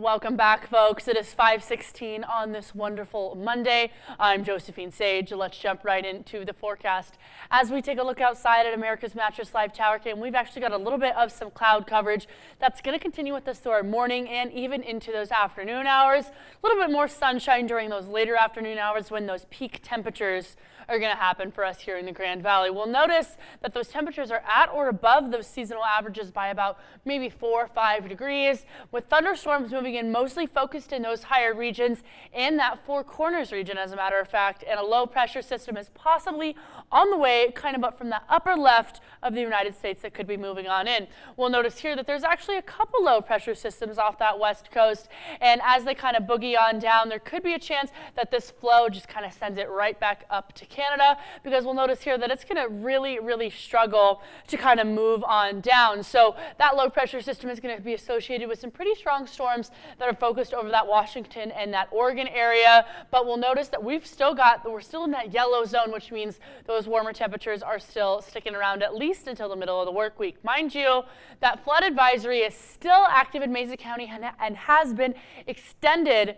Welcome back, folks. It is 5:16 on this wonderful Monday. I'm Josephine Sage. Let's jump right into the forecast. As we take a look outside at America's Mattress Live Tower Cam, we've actually got a little bit of some cloud coverage that's going to continue with us through our morning and even into those afternoon hours. A little bit more sunshine during those later afternoon hours when those peak temperatures are going to happen for us here in the Grand Valley. We'll notice that those temperatures are at or above those seasonal averages by about maybe 4 or 5 degrees, with thunderstorms moving in mostly focused in those higher regions and that Four Corners region, as a matter of fact, and a low pressure system is possibly on the way kind of up from the upper left of the United States that could be moving on in. We'll notice here that there's actually a couple low pressure systems off that west coast, and as they kind of boogie on down, there could be a chance that this flow just kind of sends it right back up to Canada, because we'll notice here that it's going to really struggle to kind of move on down. So that low pressure system is going to be associated with some pretty strong storms that are focused over that Washington and that Oregon area. But we'll notice that we're still in that yellow zone, which means those warmer temperatures are still sticking around at least until the middle of the work week. Mind you, that flood advisory is still active in Mesa County and has been extended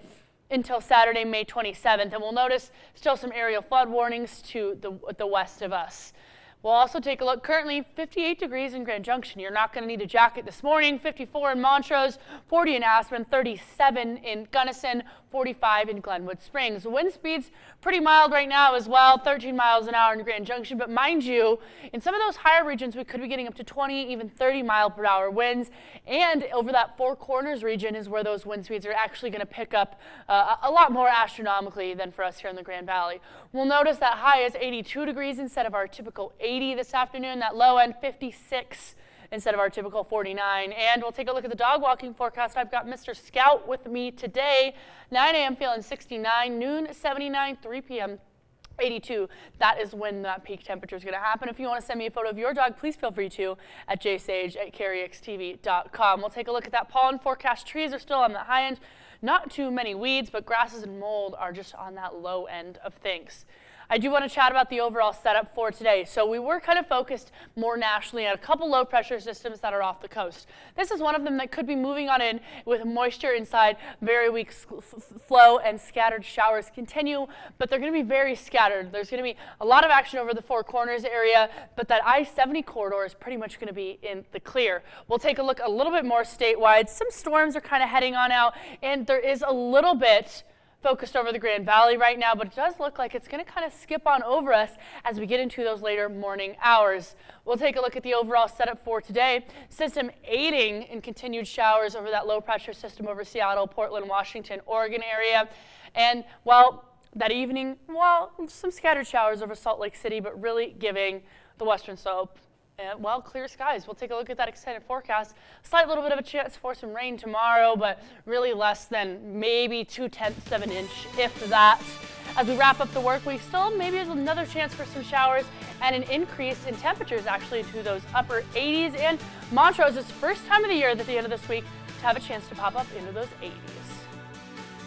until Saturday, May 27th, and we'll notice still some aerial flood warnings to the west of us. We'll also take a look. Currently 58 degrees in Grand Junction. You're not going to need a jacket this morning. 54 in Montrose, 40 in Aspen, 37 in Gunnison, 45 in Glenwood Springs. The wind speed's pretty mild right now as well, 13 miles an hour in Grand Junction. But mind you, in some of those higher regions, we could be getting up to 20, even 30 mile per hour winds. And over that Four Corners region is where those wind speeds are actually going to pick up a lot more astronomically than for us here in the Grand Valley. We'll notice that high is 82 degrees instead of our typical 80 this afternoon. That low end 56 instead of our typical 49. And we'll take a look at the dog walking forecast. I've got Mr. Scout with me today. 9 a.m. feeling 69, noon 79, 3 p.m. 82. That is when that peak temperature is going to happen. If you want to send me a photo of your dog, please feel free to at jsage@carryxtv.com. We'll take a look at that pollen forecast. Trees are still on the high end. Not too many weeds, but grasses and mold are just on that low end of things. I do want to chat about the overall setup for today. So we were kind of focused more nationally on a couple low pressure systems that are off the coast. This is one of them that could be moving on in with moisture inside, very weak flow, and scattered showers continue, but they're going to be very scattered. There's going to be a lot of action over the Four Corners area, but that I-70 corridor is pretty much going to be in the clear. We'll take a look a little bit more statewide. Some storms are kind of heading on out, and there is a little bit focused over the Grand Valley right now, but it does look like it's going to kind of skip on over us as we get into those later morning hours. We'll take a look at the overall setup for today. System aiding in continued showers over that low pressure system over Seattle, Portland, Washington, Oregon area. And, well, that evening, well, some scattered showers over Salt Lake City, but really giving the western slope well, clear skies. We'll take a look at that extended forecast. Slight little bit of a chance for some rain tomorrow, but really less than maybe 2/10 of an inch, if that. As we wrap up the work week, still maybe there's another chance for some showers and an increase in temperatures actually to those upper 80s. And Montrose's first time of the year at the end of this week to have a chance to pop up into those 80s.